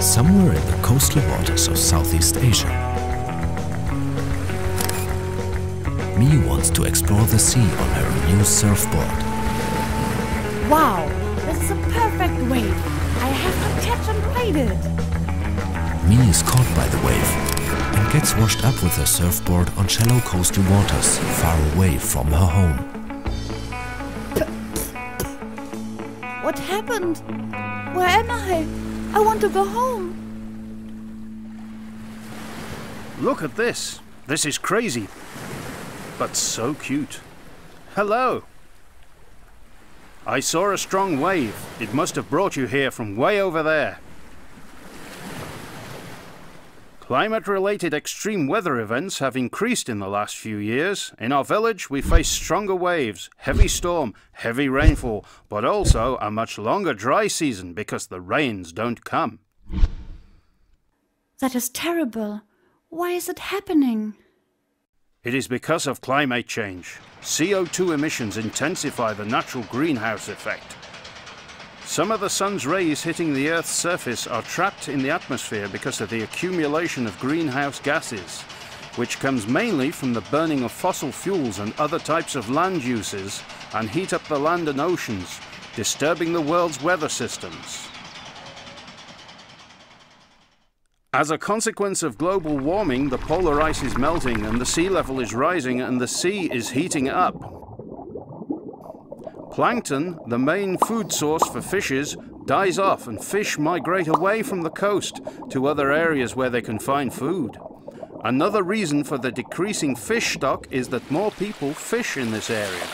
somewhere in the coastal waters of Southeast Asia. Mi wants to explore the sea on her new surfboard. Wow, this is a perfect wave. I have to catch and ride it. Mi is caught by the wave and gets washed up with her surfboard on shallow coastal waters far away from her home. What happened? Where am I? I want to go home. Look at this. This is crazy, but so cute. Hello. I saw a strong wave. It must have brought you here from way over there. Climate-related extreme weather events have increased in the last few years. In our village, we face stronger waves, heavy storm, heavy rainfall, but also a much longer dry season because the rains don't come. That is terrible. Why is it happening? It is because of climate change. CO2 emissions intensify the natural greenhouse effect. Some of the sun's rays hitting the Earth's surface are trapped in the atmosphere because of the accumulation of greenhouse gases, which comes mainly from the burning of fossil fuels and other types of land uses, and heat up the land and oceans, disturbing the world's weather systems. As a consequence of global warming, the polar ice is melting and the sea level is rising and the sea is heating up. Plankton, the main food source for fishes, dies off and fish migrate away from the coast to other areas where they can find food. Another reason for the decreasing fish stock is that more people fish in this area.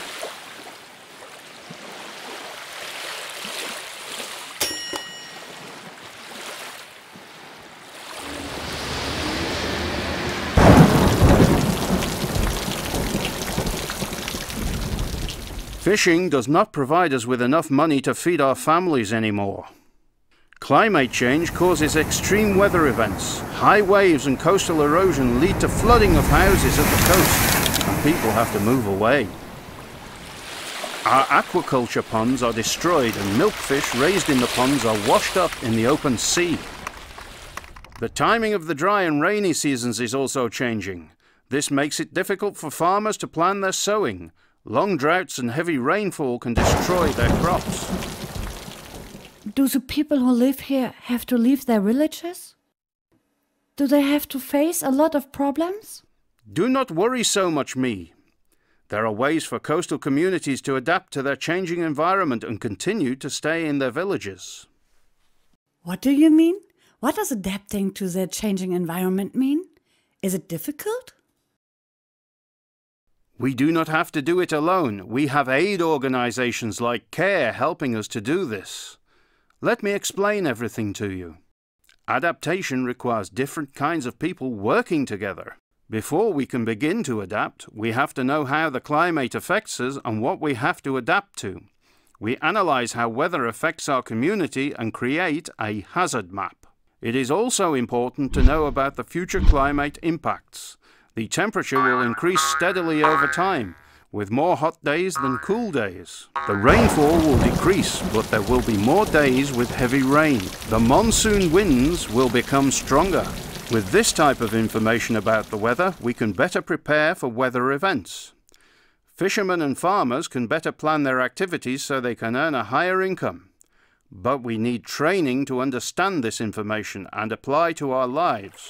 Fishing does not provide us with enough money to feed our families anymore. Climate change causes extreme weather events. High waves and coastal erosion lead to flooding of houses at the coast, and people have to move away. Our aquaculture ponds are destroyed and milkfish raised in the ponds are washed up in the open sea. The timing of the dry and rainy seasons is also changing. This makes it difficult for farmers to plan their sowing. Long droughts and heavy rainfall can destroy their crops. Do the people who live here have to leave their villages? Do they have to face a lot of problems? Do not worry so much, Mi. There are ways for coastal communities to adapt to their changing environment and continue to stay in their villages. What do you mean? What does adapting to their changing environment mean? Is it difficult? We do not have to do it alone. We have aid organizations like CARE helping us to do this. Let me explain everything to you. Adaptation requires different kinds of people working together. Before we can begin to adapt, we have to know how the climate affects us and what we have to adapt to. We analyze how weather affects our community and create a hazard map. It is also important to know about the future climate impacts. The temperature will increase steadily over time, with more hot days than cool days. The rainfall will decrease, but there will be more days with heavy rain. The monsoon winds will become stronger. With this type of information about the weather, we can better prepare for weather events. Fishermen and farmers can better plan their activities so they can earn a higher income. But we need training to understand this information and apply to our lives.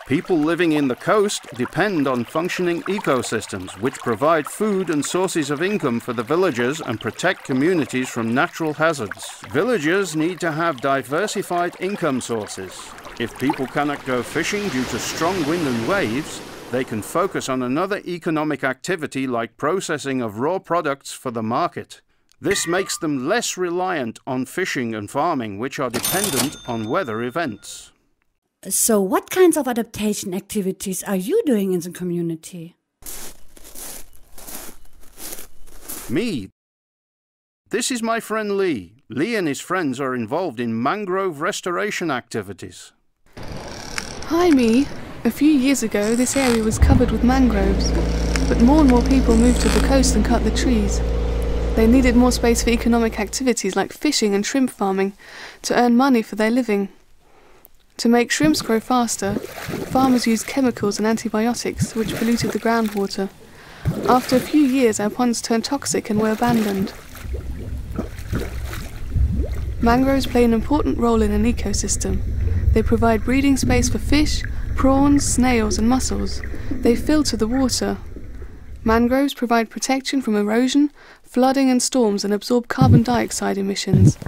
People living in the coast depend on functioning ecosystems which provide food and sources of income for the villagers and protect communities from natural hazards. Villagers need to have diversified income sources. If people cannot go fishing due to strong wind and waves, they can focus on another economic activity like processing of raw products for the market. This makes them less reliant on fishing and farming, which are dependent on weather events. So what kinds of adaptation activities are you doing in the community? Me. This is my friend Lee. Lee and his friends are involved in mangrove restoration activities. Hi, Mi. A few years ago, this area was covered with mangroves, but more and more people moved to the coast and cut the trees. They needed more space for economic activities like fishing and shrimp farming to earn money for their living. To make shrimps grow faster, farmers used chemicals and antibiotics which polluted the groundwater. After a few years, our ponds turned toxic and were abandoned. Mangroves play an important role in an ecosystem. They provide breeding space for fish, prawns, snails and mussels. They filter the water. Mangroves provide protection from erosion, flooding and storms and absorb carbon dioxide emissions.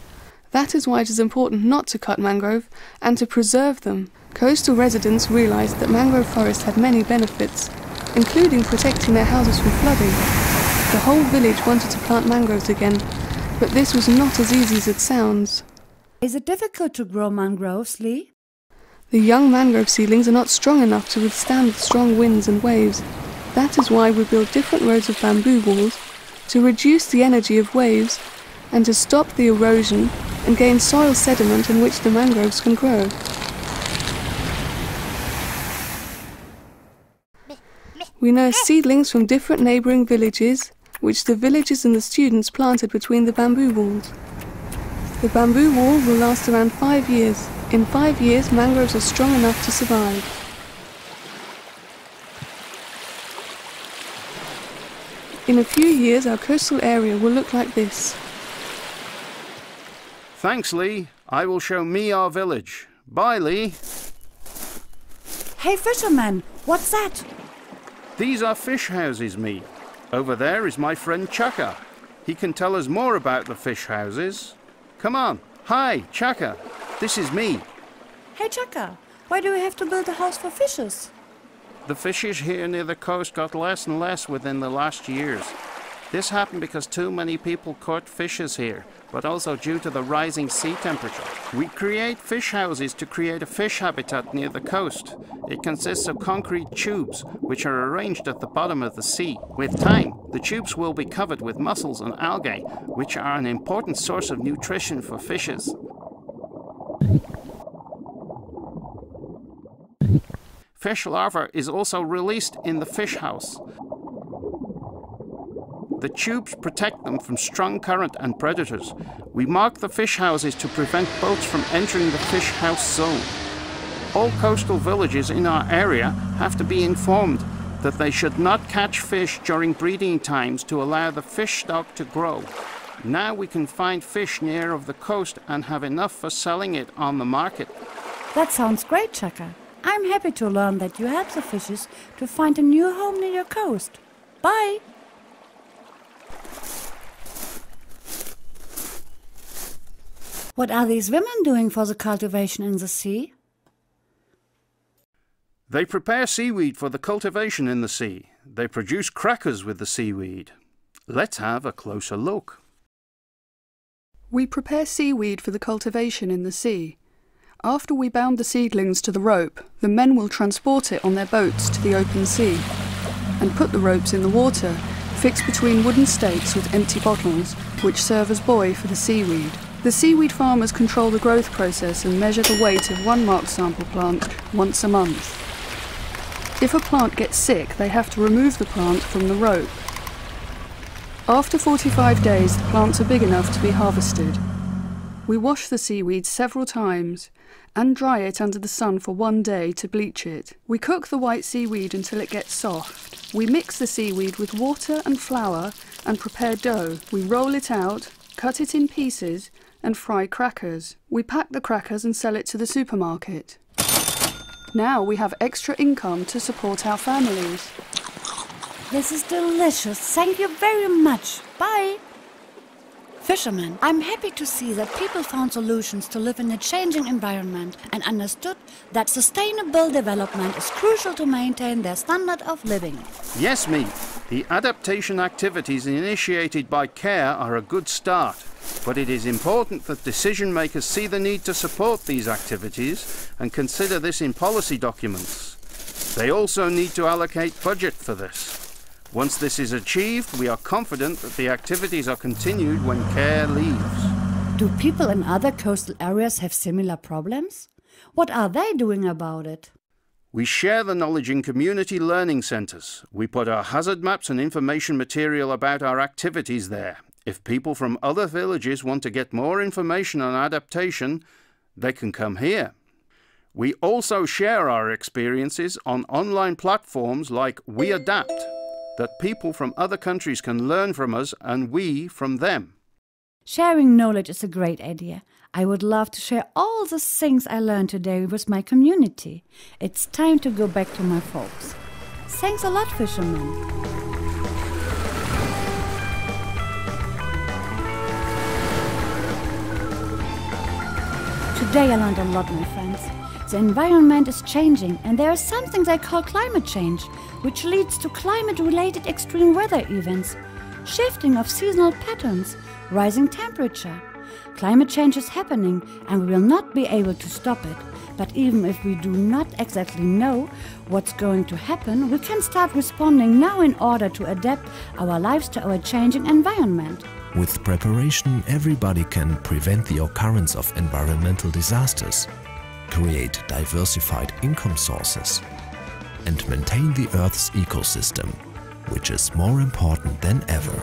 That is why it is important not to cut mangrove and to preserve them. Coastal residents realised that mangrove forests had many benefits, including protecting their houses from flooding. The whole village wanted to plant mangroves again, but this was not as easy as it sounds. Is it difficult to grow mangroves, Lee? The young mangrove seedlings are not strong enough to withstand strong winds and waves. That is why we build different rows of bamboo walls to reduce the energy of waves and to stop the erosion and gain soil sediment in which the mangroves can grow. We nurse seedlings from different neighbouring villages, which the villagers and the students planted between the bamboo walls. The bamboo wall will last around 5 years. In 5 years, mangroves are strong enough to survive. In a few years, our coastal area will look like this. Thanks, Lee. I will show me our village. Bye, Lee. Hey, fisherman, what's that? These are fish houses, me. Over there is my friend Chaka. He can tell us more about the fish houses. Come on. Hi, Chaka. This is me. Hey, Chaka, why do we have to build a house for fishes? The fishes here near the coast got less and less within the last years. This happened because too many people caught fishes here, but also due to the rising sea temperature. We create fish houses to create a fish habitat near the coast. It consists of concrete tubes, which are arranged at the bottom of the sea. With time, the tubes will be covered with mussels and algae, which are an important source of nutrition for fishes. Fish larvae is also released in the fish house. The tubes protect them from strong current and predators. We mark the fish houses to prevent boats from entering the fish house zone. All coastal villages in our area have to be informed that they should not catch fish during breeding times to allow the fish stock to grow. Now we can find fish near of the coast and have enough for selling it on the market. That sounds great, Chaka. I'm happy to learn that you help the fishes to find a new home near your coast. Bye! What are these women doing for the cultivation in the sea? They prepare seaweed for the cultivation in the sea. They produce crackers with the seaweed. Let's have a closer look. We prepare seaweed for the cultivation in the sea. After we bound the seedlings to the rope, the men will transport it on their boats to the open sea and put the ropes in the water, fixed between wooden stakes with empty bottles, which serve as buoy for the seaweed. The seaweed farmers control the growth process and measure the weight of one marked sample plant once a month. If a plant gets sick, they have to remove the plant from the rope. After 45 days, the plants are big enough to be harvested. We wash the seaweed several times and dry it under the sun for 1 day to bleach it. We cook the white seaweed until it gets soft. We mix the seaweed with water and flour and prepare dough. We roll it out, cut it in pieces and fry crackers. We pack the crackers and sell it to the supermarket. Now we have extra income to support our families. This is delicious. Thank you very much. Bye! Fisherman, I'm happy to see that people found solutions to live in a changing environment and understood that sustainable development is crucial to maintain their standard of living. Yes, me. The adaptation activities initiated by CARE are a good start, but it is important that decision makers see the need to support these activities and consider this in policy documents. They also need to allocate budget for this. Once this is achieved, we are confident that the activities are continued when CARE leaves. Do people in other coastal areas have similar problems? What are they doing about it? We share the knowledge in community learning centres. We put our hazard maps and information material about our activities there. If people from other villages want to get more information on adaptation, they can come here. We also share our experiences on online platforms like We Adapt, that people from other countries can learn from us and we from them. Sharing knowledge is a great idea. I would love to share all the things I learned today with my community. It's time to go back to my folks. Thanks a lot, fisherman. Today I learned a lot, my friends. The environment is changing and there is something they call climate change, which leads to climate-related extreme weather events, shifting of seasonal patterns, rising temperature. Climate change is happening and we will not be able to stop it. But even if we do not exactly know what's going to happen, we can start responding now in order to adapt our lives to our changing environment. With preparation, everybody can prevent the occurrence of environmental disasters, create diversified income sources, and maintain the Earth's ecosystem, which is more important than ever.